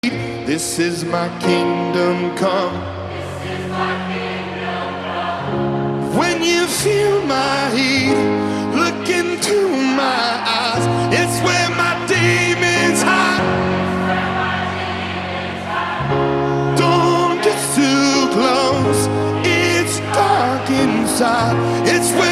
This is my kingdom come. When you feel my heat, look into my eyes. It's where my demons hide. Don't get too close. It's dark inside. It's where